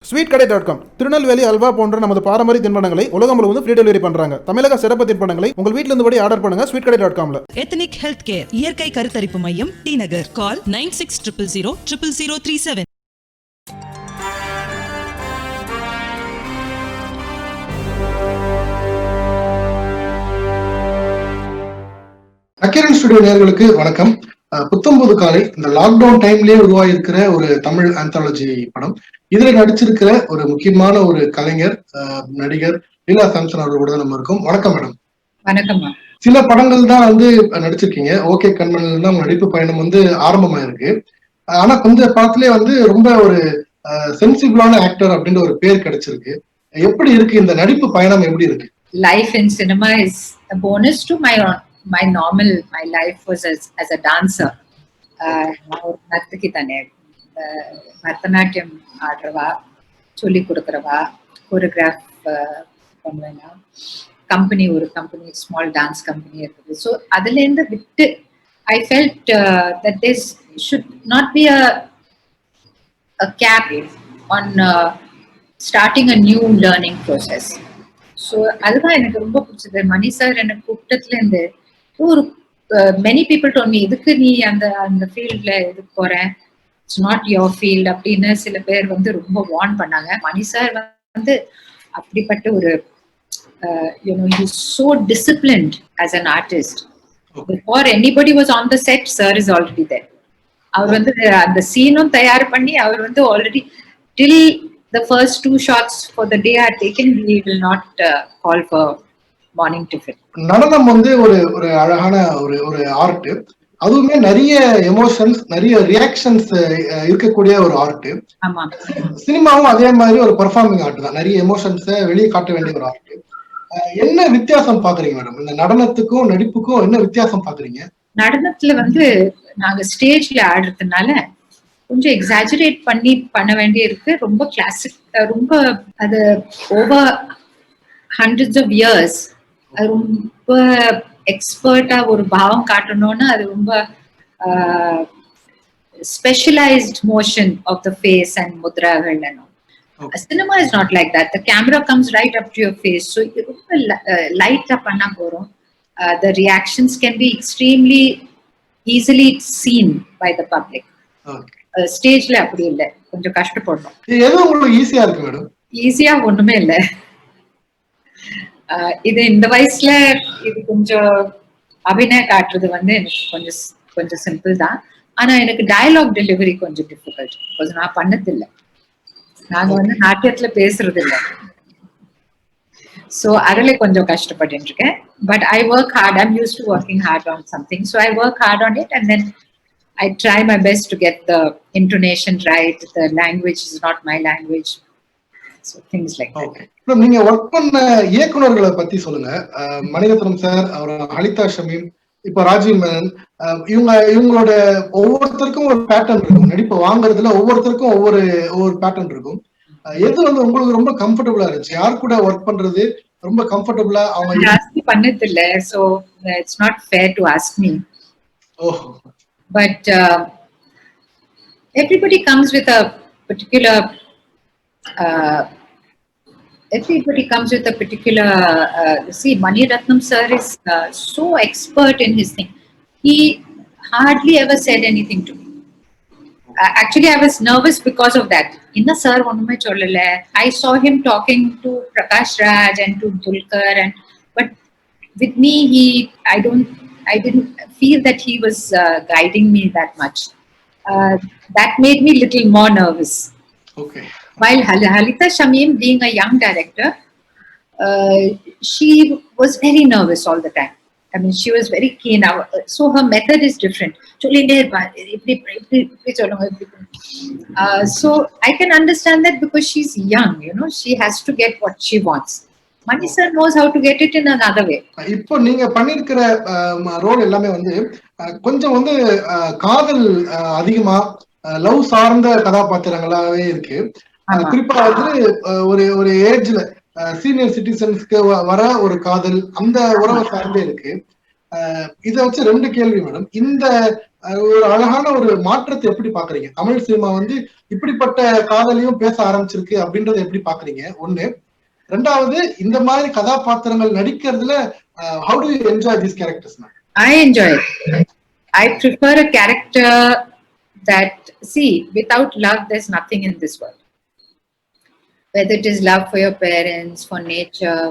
sweetkadai.com Tirunelveli halwa போன்ற நமது பாரம்பரிய தின்பண்டங்களை உலகம் முழுவதும் ஃப்ரீ டெலிவரி பண்றாங்க. தமிழக சிறப்பு தின்பண்டங்களை உங்கள் வீட்ல இருந்தபடி ஆர்டர் பண்ணுங்க sweetkadai.comல. எத்தனிக் ஹெல்த் கேர் இயற்கை கருத்தரிப்பு மையம் டி நகர். கால் 96000037. நக்கீரன் ஸ்டுடியோ நேயர்களுக்கு வணக்கம். புத்தம் புது காலை இந்த லாக்டவுன் டைம்லயே உருவாயிருக்கிற ஒரு தமிழ் ஆந்தாலஜி படம். இதுல நடிச்சிருக்கிற ஒரு முக்கியமான ஒரு கலைஞர், நடிகர் லீலா சாம்சன் அவர்களோட நம்ம இருக்கோம். வணக்கம் மேடம். வணக்கம். சில படங்கள் தான் நடிச்சிருக்கீங்க. ஓகே கண்மணில தான் நடிப்பு பயணம் ஆரம்பமாயிருக்கு. ஆனா கொஞ்சம் படத்திலே ரொம்ப ஒரு சென்சிபிளான ஆக்டர் அப்படின்ற ஒரு பேர் கிடைச்சிருக்கு. எப்படி இருக்கு இந்த நடிப்பு பயணம்? எப்படி இருக்கு? Life in cinema is a bonus to my normal. My life was as a dancer. நர்த்தகி தானே, பரதநாட்டியம் ஆடுறவா, சொல்லி கொடுக்குறவா, கோரியோகிராஃப் பண்ணுவேன்னா, ஒரு கம்பெனி ஸ்மால் டான்ஸ் கம்பெனி இருக்குது. ஸோ அதுலேருந்து விட்டு I felt that this should not be a cap on starting a new learning process. So அதுதான் எனக்கு ரொம்ப பிடிச்சது. மணி சார் எனக்கு கூப்பிட்டதுலேருந்து ஒரு மெனி பீப்புள் டோல் மீ, இதுக்கு நீ அந்த ஃபீல்ட்ல எதுக்கு போற, இட்ஸ் நாட் யுவர் ஃபீல்ட் அப்படின்னு சில பேர் ரொம்ப வார்ன் பண்ணாங்க. மணி சார் அப்படிப்பட்ட ஒரு he's so disciplined as an artist. Before anybody was on the set, sir is already there. அவர் அந்த சீனும் தயார் பண்ணி அவர் already till the first 2 shots for the day are taken, we will not call for morning tiffin. நடனம் ஒரு அழகான ஒரு art. அதுவுமே நிறைய எமோஷன்ஸ், நிறைய ரியாக்ஷன்ஸ் இருக்கக்கூடிய ஒரு ஆர்ட். ஆமா, சினிமாவும் அதே மாதிரி ஒரு பெர்ஃபார்மிங் ஆர்ட் தான். நிறைய எமோஷன்ஸை வெளியே காட்ட வேண்டிய ஒரு ஆர்ட். என்ன வித்தியாசம் பாக்குறீங்க மேடம்? இந்த நடனத்துக்கும் நடிப்புக்கும் என்ன வித்தியாசம் பாக்குறீங்க? நடனத்துல நாங்க ஸ்டேஜ்ல ஆடுறதுனால கொஞ்சம் எக்ஸாஜரேட் பண்ண வேண்டிய இருக்கு. ரொம்ப கிளாசிக், ரொம்ப அது ஓவர் ஹண்ட்ரட்ஸ் ஆஃப் இயர்ஸ் அது ரொம்ப எக்ஸ்பர்ட்டா ஒரு பாவம் காட்டணும்னு அது ரொம்ப specialised motion of the face and முத்ராகள். Cinema is not like that. The camera comes right up to your face, so ரொம்ப லைட்டா பண்ணா போறோம். The reactions can be extremely easily seen by the public. ஸ்டேஜ்ல அப்படி இல்ல, கொஞ்சம் கஷ்டப்படணும். எது உங்களுக்கு ஈஸியா இருக்கு மேடம்? ஈஸியா ஒண்ணுமே இல்ல. இது இந்த வயசுல இது கொஞ்சம் அபிநயம் காட்டுறது எனக்கு கொஞ்சம் சிம்பிள் தான். ஆனா எனக்கு டயலாக் டெலிவரி கொஞ்சம் டிஃபிகல்ட். பிகாஸ் நான் பண்ணது இல்லை. நாங்க நாட்டியத்துல பேசுறது இல்லை. ஸோ அதுல கொஞ்சம் கஷ்டப்பட்டு இருக்கேன். But I work hard. I'm use to working hard on something. So I work hard on it and then I try my best to get the intonation right. The language is not my language. So things like that. Okay. நீங்க work பண்ண இயக்குனர்களை பத்தி சொல்லுங்க. Mani Ratnam sir, Halitha Shamim, இப்ப ராஜீவ் மேனன், இவங்களோட ஒவ்வொருத்தருக்கும் ஒரு pattern இருக்கும். நடிப்பு வாங்குறதுல ஒவ்வொருத்தருக்கும் ஒவ்வொரு பேட்டர்ன் இருக்கும். எது உங்களுக்கு ரொம்ப கம்ஃபர்டபுளா இருந்துச்சு? யார் கூட ஒர்க் பண்றது ரொம்ப கம்ஃபர்டபுளா? அவங்க பண்ணது இல்ல. So it's not fair to ask me. Oh. But everybody comes with a particular see, Mani Ratnam sir is so expert in his thing. He hardly ever said anything to me. Actually, I was nervous because of that. Inna sir onume sollala. I saw him talking to Prakash Raj and to Dulkar, but with me I didn't feel that he was guiding me that much. That made me little more nervous. Okay. While Halita Shamim, being a young director, she was very nervous all the time. I mean, she was very keen. So her method is different. So I can understand that because she's young, she has to get what she wants. Mani sir knows how to get it in another way. இப்போ நீங்க பண்ணிருக்கிற role எல்லாமே கொஞ்சம் காதல் அதிகமா love சார்ந்த கதாபாத்திரங்களாவே இருக்கு. குறிப்பா ஒரு ஏஜ்ல சீனியர் சிட்டிசன்ஸ்க்கு வர ஒரு காதல், அந்த உறவை சார்ந்தே இருக்கு. இத வச்சு 2 கேள்வி மேடம். இந்த ஒரு அழகான ஒரு மாற்றத்தை எப்படி பாக்குறீங்க? தமிழ் சினிமா வந்து இப்படிப்பட்ட காதலையும் பேச ஆரம்பிச்சிருக்கு அப்படின்றத எப்படி பாக்குறீங்க? ஒண்ணு. ரெண்டாவது, இந்த மாதிரி கதாபாத்திரங்கள் நடிக்கிறதுல how do you enjoy these characters? I enjoy it. I prefer a character that, see, without love, there's nothing in this world. Whether it is love for your parents, for nature,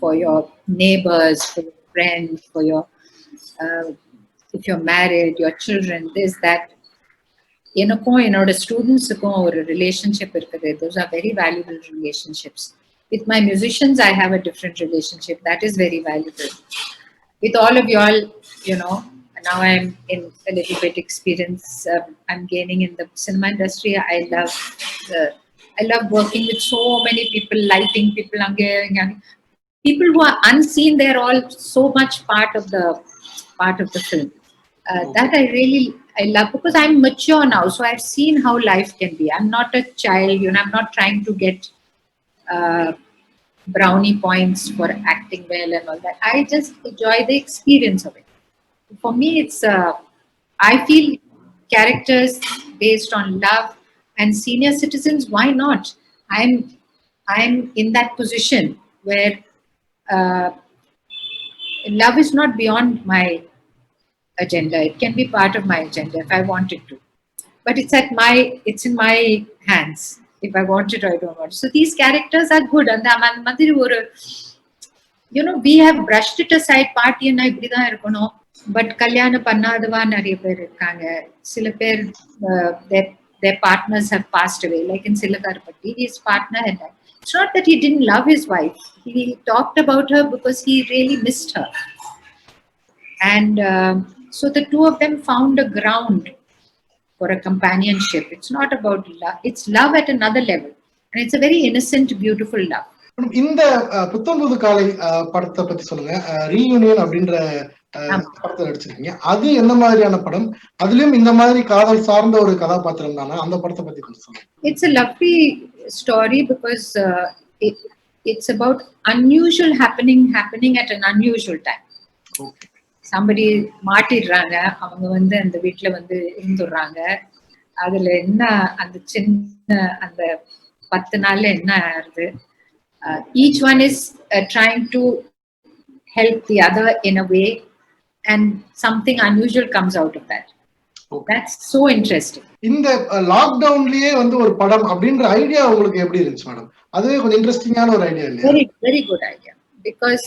for your neighbors, for your friends, for your if you're married, your children, there's that. எனக்கும் என்னோட ஸ்டூடெண்ட்ஸுக்கும் ஒரு relationship இருக்குது. Those are very valuable relationships. With my musicians, I have a different relationship that is very valuable. With all of y'all, you know, now I'm in a little bit experience. I'm gaining in the cinema industry. I love working with so many people, lighting people, people who are unseen. They're all so much part of the film. That I love, because I'm mature now, so I've seen how life can be. I'm not a child, you know. I'm not trying to get brownie points for acting well and all that. I just enjoy the experience of it. For me, it's I feel characters based on love and senior citizens. Why not? I'm in that position where love is not beyond my agenda. It can be part of my agenda if I wanted to, but it's in my hands if I want it or I don't want it. So these characters are good, and you know, we have brushed it aside. Party na ipdida irukono, but kalyana pannadava nariya per irukanga. Sila per their partners have passed away, like in Silakarpatti, his partner had died. It's not that he didn't love his wife. He talked about her because he really missed her. And so the two of them found a ground for a companionship. It's not about love. It's love at another level. And it's a very innocent, beautiful love. இந்த புத்தம் புது காலை படத்தை பத்தி சொல்லுங்க. Reunion அப்படின்ற படத்தை நடிச்சிருக்கீங்க. அது என்ன மாதிரியான படம்? அதுலயும் இந்த மாதிரி காதல் சார்ந்த ஒரு கதாபாத்திரம் தானே? அந்த படத்தை பத்தி கொஞ்சம் சொல்லுங்க. It's a lovely story because it's about unusual happening at an unusual time. Okay. Somebody மாட்டிடுறாங்க, அவங்க வந்து அந்த வீட்டுல வந்து இருந்துடுறாங்க. அதுல என்ன அந்த சின்ன அந்த 10 நாள்ல என்ன ஆகுது? Each one is trying to help the other in a way, and something unusual comes out of that. Okay. That's so interesting. இந்த லாக்டவுன்லயே வந்து ஒரு படம் அப்படின்ற ஐடியா உங்களுக்கு எப்படி இருந்துச்சு மேடம்? அதுவே கொஞ்சம் இன்ட்ரெஸ்டிங்கான ஒரு ஐடியா இல்லையா? Very, very good idea, because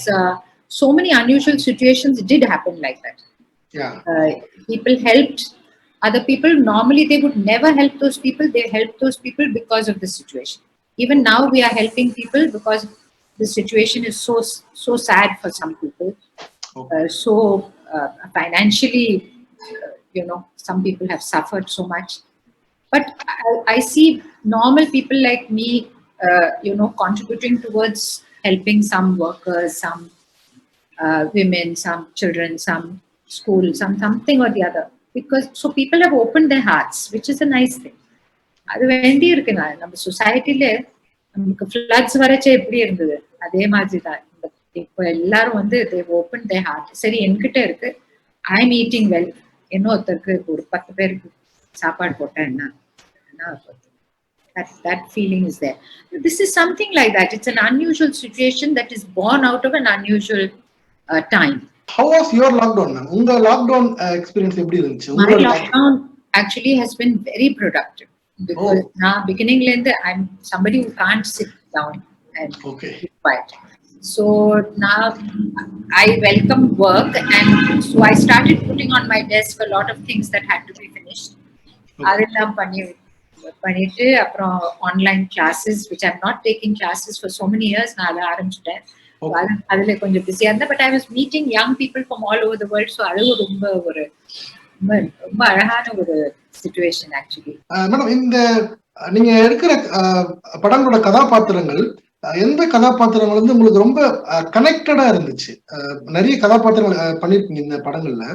so many unusual situations did happen like that. Yeah. People helped other people. Normally they would never help those people. They helped those people because of the situation. Even now we are helping people because the situation is so sad for some people. Okay. So financially, you know, some people have suffered so much. But I see normal people like me, you know, contributing towards helping some workers, some women, some children, some school, something or the other. Because so people have opened their hearts, which is a nice thing. அது வேண்டி இருக்குங்க. நம்ம சொசைட்டில நமக்கு floods வரச்சே எப்படி இருந்தது அதே மாதிரி தான் இப்போ எல்லாரும் வந்து ஓப்பன் தேர் ஹார்ட். சரி, என்கிட்ட இருக்கு, ஐ எம் ஈட்டிங் வெல், இன்னொருத்தருக்கு ஒரு 10 பேருக்கு சாப்பாடு போட்டா என்ன? That feeling is there. This is something like that. It's an unusual situation that is born out of an unusual time. How was your lockdown? Unga lockdown experience எப்படி இருந்துச்சு? My lockdown actually has been very productive, because now beginning I'm somebody who can't sit down and be quiet. So now I welcome work, and so I started putting on my desk a lot of things that had to be finished. அதெல்லாம் பண்ணிட்டு அப்புறம் online classes, which I'm not taking classes for so many years, நான் அதை ஆரம்பிச்சுட்டேன். அதுல கொஞ்சம் பிஸியா இருந்தேன். But I was meeting young people from all over the world. So அது ரொம்ப அழகான ஒரு சிச்சுவேஷன் ஆக்சுவலி. மேடம், இந்த நீங்க எடுக்கிற படங்களோட கதாபாத்திரங்கள், எந்த கதாபாத்திரங்கள் வந்து உங்களுக்கு ரொம்ப கனெக்டடா இருந்துச்சு? நிறைய கதாபாத்திரங்கள் பண்ணிருக்கீங்க இந்த படங்கள்ல.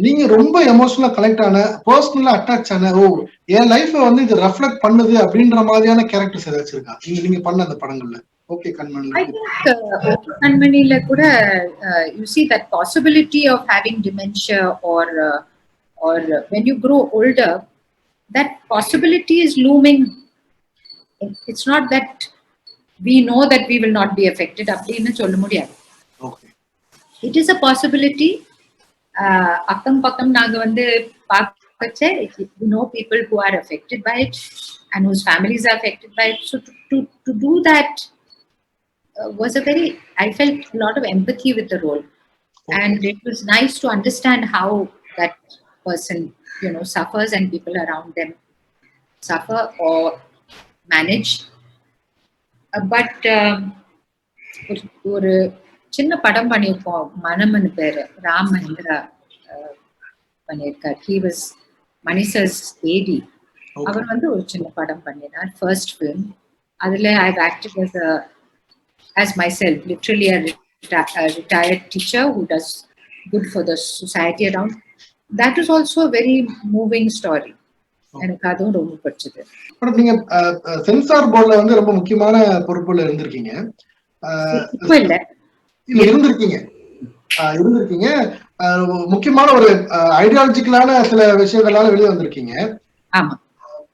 நீங்க ரொம்ப எமோஷனலா கனெக்ட் ஆன, பர்சனலா அட்டாச் ஆன, என் லைஃப் வந்து இது ரெஃப்ளெக்ட் பண்ணுது அப்படின்ற மாதிரியான கேரக்டர்ஸ் ஏதாச்சும் இருக்கா நீங்க பண்ண அந்த படங்கள்ல? Okay, Kanmani. I think Kanmani கூட you see that possibility of having dementia or or when you grow older, that possibility is looming. It's not that we know that we will not be affected. அப்படின்னு சொல்ல முடியாது. Okay. It is a possibility. அக்கம் பக்கம் நாங்க வந்து பார்க்கச்சே, we know people who are affected by it and whose families are affected by it. So to do that was I felt a lot of empathy with the role. Okay. And it was nice to understand how that person, suffers and people around them suffer or manage. But ஒரு சின்ன படம் பண்ணியிருப்போம், மனம்னு பேரு, ராம் மஹேந்திரா பண்ணியிருக்கார். He was Manisa's AD. அவர் வந்து ஒரு சின்ன படம் பண்ணினார், first film. அதுல I've acted as myself, literally a retired teacher who does good for the society around. That is also a very moving story. எனக்கு அதுவும் ரொம்ப பிடிச்சது. நீங்க சென்சார் போர்ட்ல வந்து ரொம்ப முக்கியமான பொறுப்புல இருந்திருக்கீங்க. இருந்திருக்கீங்க முக்கியமான ஒரு ஐடியாலஜிக்கலான சில விஷயங்களால வெளியே வந்திருக்கீங்க. ஆமா,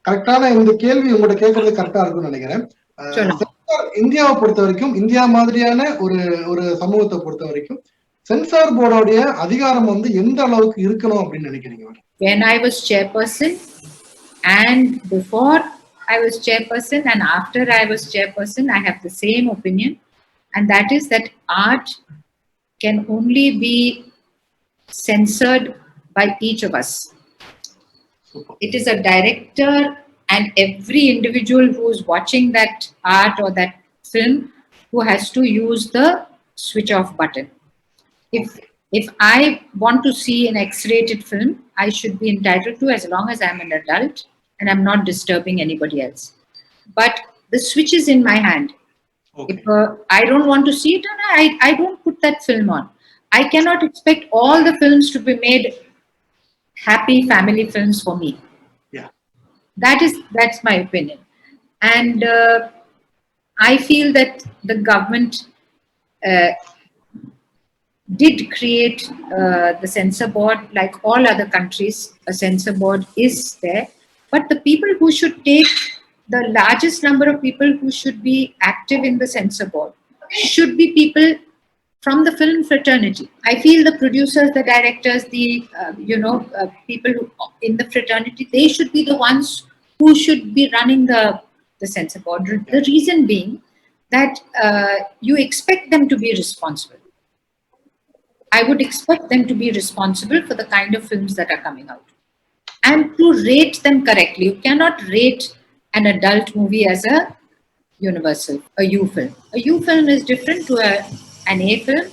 கரெக்டான இந்த கேள்வி உங்கள்ட்ட கேட்கறது கரெக்டா இருக்கும்னு நினைக்கிறேன். இந்தியாவை பொறுத்த வரைக்கும், இந்தியா மாதிரியான ஒரு சமூகத்தை பொறுத்த வரைக்கும் சென்சார் போர்டோடைய அதிகாரம் வந்து எந்த அளவுக்கு இருக்கணும் அப்படின்னு நினைக்கிறீங்க? When I was chairperson and before I was chairperson and after I was chairperson, I have the same opinion, and that is that art can only be censored by each of us. It is a director and every individual who is watching that art or that film who has to use the switch off button. If I want to see an X-rated film, I should be entitled to, as long as I'm an adult and I'm not disturbing anybody else. But the switch is in my hand. Okay. If I don't want to see it, I don't put that film on. I cannot expect all the films to be made happy family films for me. Yeah, that's my opinion. And I feel that the government did create the censor board. Like all other countries, a censor board is there, but the people who should take the largest number of people who should be active in the censor board should be people from the film fraternity. I feel the producers, the directors, the people who in the fraternity, they should be the ones who should be running the censor board. The reason being that you expect them to be responsible. I would expect them to be responsible for the kind of films that are coming out and to rate them correctly. You cannot rate an adult movie as a U film. A U film is different to an A film,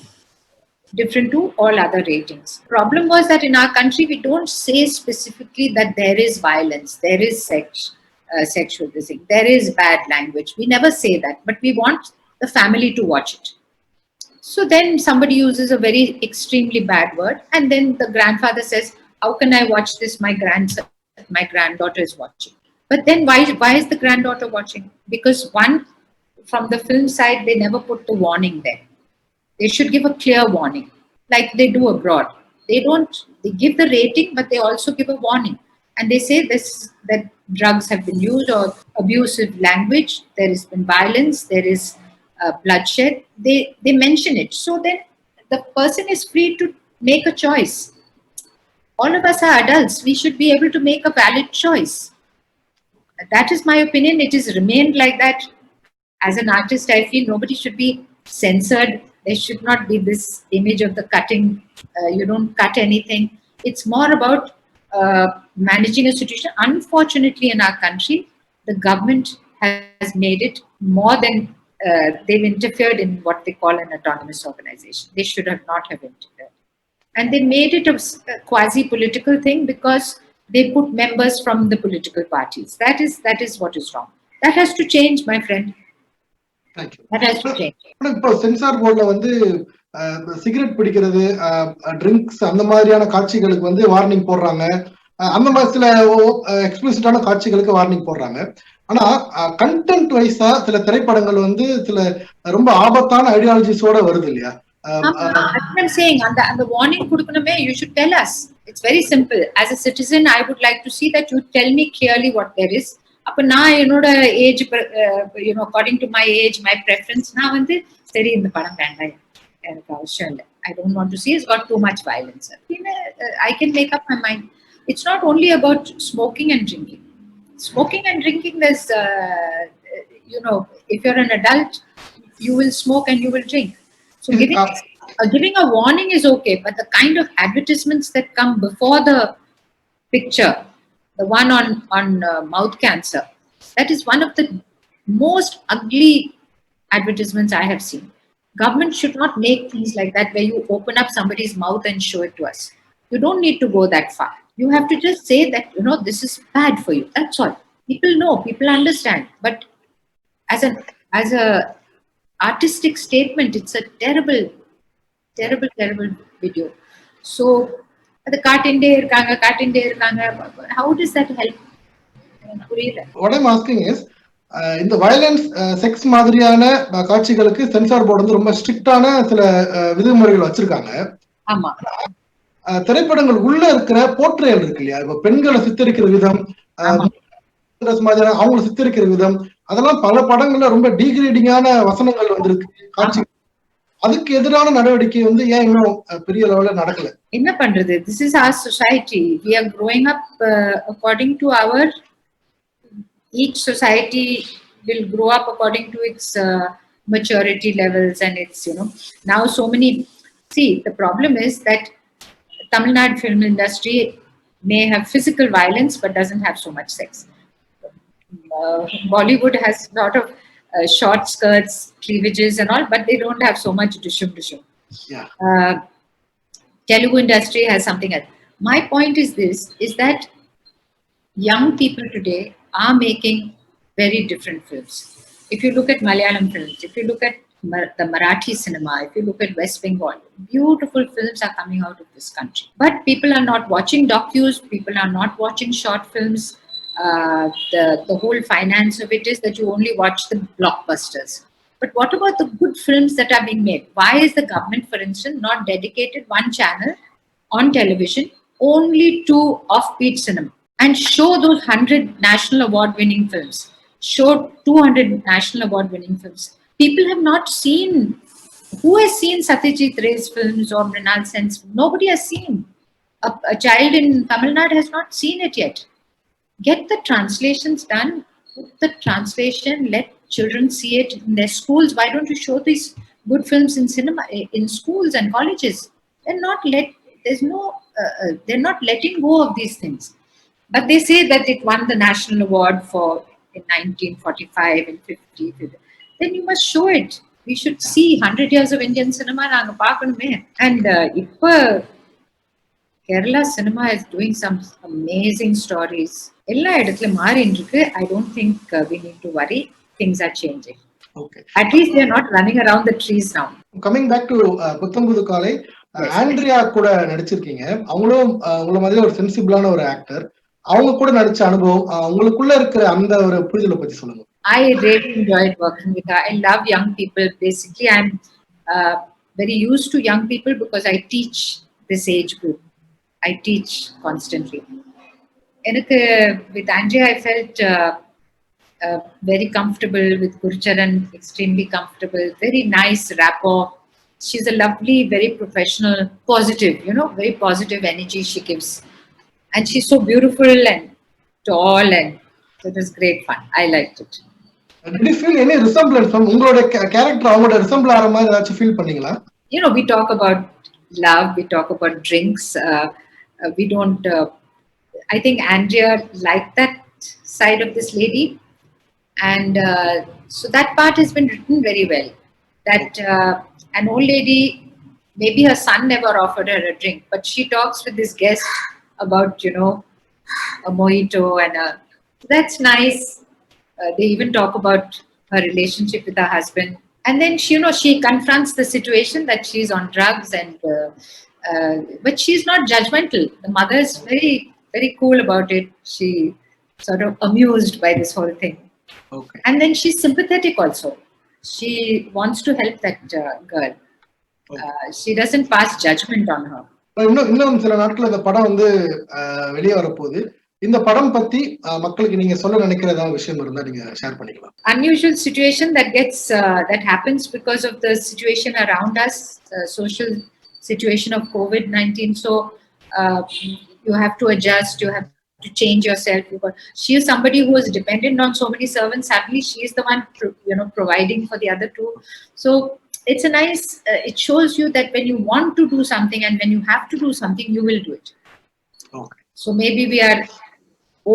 different to all other ratings. Problem was that in our country, we don't say specifically that there is violence, there is sexual thing, there is bad language. We never say that, but we want the family to watch it. So then somebody uses a very extremely bad word, and then the grandfather says, how can I watch this? My granddaughter is watching. But then why is the granddaughter watching? Because one, from the film side, they never put the warning there. They should give a clear warning, like they do abroad. They give the rating, but they also give a warning. And they say that drugs have been used or abusive language, there has been violence, there is bloodshed. They mention it. So then the person is free to make a choice. All of us are adults. We should be able to make a valid choice. That is my opinion. It has remained like that. As an artist, I feel nobody should be censored. There should not be this image of the cutting. You don't cut anything. It's more about managing a situation. Unfortunately, in our country, the government has made it more than they've interfered in what they call an autonomous organization. They should not have interfered. And they made it a quasi-political thing because they put members from the political parties. That is what is wrong. That has to change, my friend. Thank you. That has to change. இப்போ sensor போர்ட்ல வந்து cigarette பிடிக்கிறது, drinks, அந்த மாதிரியான காட்சிகளுக்கு வந்து warning போடுறாங்க. அந்த மாதிரி சில எக்ஸ்பிளிசிட்டான காட்சிகளுக்கு வார்னிங் போடுறாங்க. ஆனா கண்டென்ட் வைஸா சில திரைப்படங்கள் வந்து சில ரொம்ப ஆபத்தான ஐடியாலஜிஸோட வருது இல்லையா? I'm saying அந்த வார்னிங் கொடுக்கணுமே. You should tell us. It's very simple. As a citizen, I would like to see that you tell me clearly what there is. அப்ப நான் என்னோட age according to my age my preference நான் வந்து சரி இந்த படம் வேண்டாம் எனக்கு அவசியம் இல்லை. I don't want to see it's got too much violence. I can make up my mind. It's not only about smoking and drinking. Smoking and drinking, there's if you're an adult, you will smoke and you will drink. So giving a warning is okay, but the kind of advertisements that come before the picture, the one on mouth cancer, that is one of the most ugly advertisements I have seen. Government should not make things like that where you open up somebody's mouth and show it to us. You don't need to go that far. You have to just say that, this is bad for you. That's all. People know, people understand. But as a artistic statement, it's a terrible video. So, how does that help? What I'm asking is, இந்த violence sex மாதிரியான காட்சிகளுக்கு censor board வந்து ரொம்ப ஸ்ட்ரிக்டான சில விதிமுறைகள் வச்சிருக்காங்க. ஆமா. திரைப்படங்கள் உள்ள இருக்கிற போர்ட்ரேல் இருக்கு இல்லையா, இப்ப பெண்களை சித்தரிக்கிற விதம், அவங்களை சித்தரிக்கிற விதம், அதெல்லாம் பல படங்கள்ல ரொம்ப டீக்ரேடிங்கான வசனங்கள் வந்திருக்கு, காட்சி. அதுக்கு எதிரான நடவடிக்கை வந்து ஏன் இன்னும் பெரிய லெவல்ல நடக்கல? என்ன பண்றது? This is our society. We are growing up according to our. Each society will grow up according to its maturity levels and its, now so many. See, the problem is that Tamil Nadu film industry may have physical violence but doesn't have so much sex. Bollywood has a lot of short skirts, cleavages and all, but they don't have so much dushum. Yeah. Telugu industry has something else. My point is this, is that young people today are making very different films. If you look at Malayalam films, if you look at the Marathi cinema, if you look at West Bengal, beautiful films are coming out of this country. But people are not watching docus, people are not watching short films. The whole finance of it is that you only watch the blockbusters. But what about the good films that are being made? Why is the government, for instance, not dedicated one channel on television only to offbeat cinema? And show those 100 national award-winning films. Show 200 national award-winning films. People have not seen. Who has seen Satyajit Ray's films or Mrinal Sen's? Nobody has seen. A child in Tamil Nadu has not seen it yet. Get the translations done. Put the translation. Let children see it in their schools. Why don't you show these good films in cinema, in schools and colleges? They're not letting go of these things. But they say that it won the national award for in 1945 and 50. Then you must show it. We should see 100 years of Indian cinema. And Kerala cinema is doing some amazing stories. I don't think we need to worry. Things are changing. Okay. At least they are not running around the trees now. Coming back to Putham Pudhu Kaalai, Andrea கூட நடிச்சிருக்கீங்க. அவங்களும் உங்களை மாதிரி ஒரு சென்சிபிளான ஒரு actor. அவங்க கூட நடிச்ச அனுபவம், உங்களுக்குள்ள இருக்கிற அந்த ஒரு புரிதலை பத்தி சொல்லுங்க. I really enjoyed working with her. I love young people. Basically, I'm very used to young people because I teach this age group. I teach constantly. With Andrea, I felt very comfortable. With Gurcharan, extremely comfortable. Very nice rapport. She's a lovely, very professional, positive, very positive energy she gives. And she's so beautiful and tall, and so it was great fun. I liked it. Did you feel any resemblance from உங்களோட character அவங்களோட resemble ஆற மாதிரி ஏதாச்சும் feel பண்ணீங்களா? We talk about love, we talk about drinks. We don't. I think Andrea liked that side of this lady, and so that part has been written very well. That an old lady, maybe her son never offered her a drink, but she talks with this guest about a mojito and that's nice. They even talk about her relationship with her husband, and then she confronts the situation that she's on drugs, and but she's not judgmental. The mother is very, very cool about it. She sort of amused by this whole thing. Okay. And then she's sympathetic also. She wants to help that girl. Okay. She doesn't pass judgment on her. இன்னும் சில நாட்கள் இந்த படம் வந்து வெளியே வரப்போகுது. இந்த படம் பத்தி மக்களுக்கு நீங்க சொல்ல நினைக்கிற ஏதாவது விஷயம் இருந்தா நீங்க ஷேர் பண்ணிக்கலாம். Unusual situation that gets that happens because of the situation around us, social situation of COVID-19. So you have to adjust, you have to change yourself. She is somebody who is dependent on so many servants. Happily, she is the one providing for the other two. So it's a nice. It shows you that when you want to do something and when you have to do something, you will do it. Okay. So maybe we are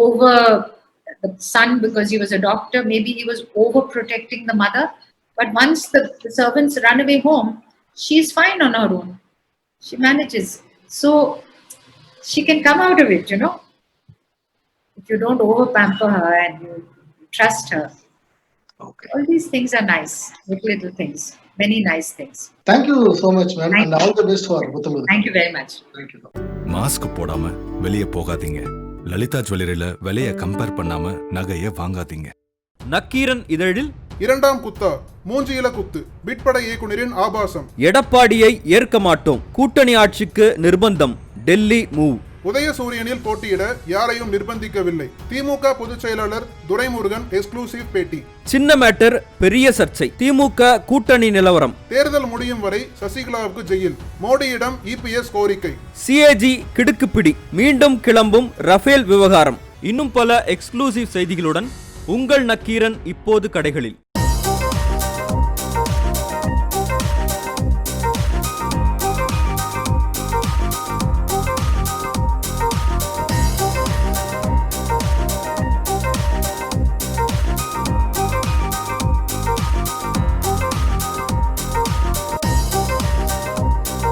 over the son because he was a doctor. Maybe he was overprotecting the mother. But once the servants run away home, she is fine on her own. She manages. So she can come out of it, If you don't over pamper her and you trust her. Okay. All these things are nice. Little things. Many nice things. Thank you so much, ma'am. And all the best for Putham. Thank you very much. Thank you. Mask போடாம வெளியே போகாதீங்க. லலிதா ஜுவல்லரியில விலையை compare பண்ணாம நகையை வாங்காதீங்க. நக்கீரன் இதழில் இரண்டாம் குத்தா மூஞ்சியில குத்து பிட்பட இயக்குனரின் ஆபாசம். எடப்பாடியை ஏற்க மாட்டோம், கூட்டணி ஆட்சிக்கு நிர்பந்தம், டெல்லி மூவ். உதயசூரியனில் போட்டியிட யாரையும் நிர்பந்திக்கவில்லை. திமுக பொதுச் செயலாளர் துரைமுருகன் எக்ஸ்க்ளூசிவ் பேட்டி. சின்ன மேட்டர் பெரிய சர்ச்சை, திமுக கூட்டணி நிலவரம். தேர்தல் முடியும் வரை சசிகலாவுக்கு ஜெயில், மோடியிடம் இபிஎஸ் கோரிக்கை. சிஏஜி கிடுக்குப்பிடி, மீண்டும் கிளம்பும் ரஃபேல் விவகாரம். இன்னும் பல எக்ஸ்க்ளூசிவ் செய்திகளுடன் உங்கள் நக்கீரன் இப்போது கடைகளில்.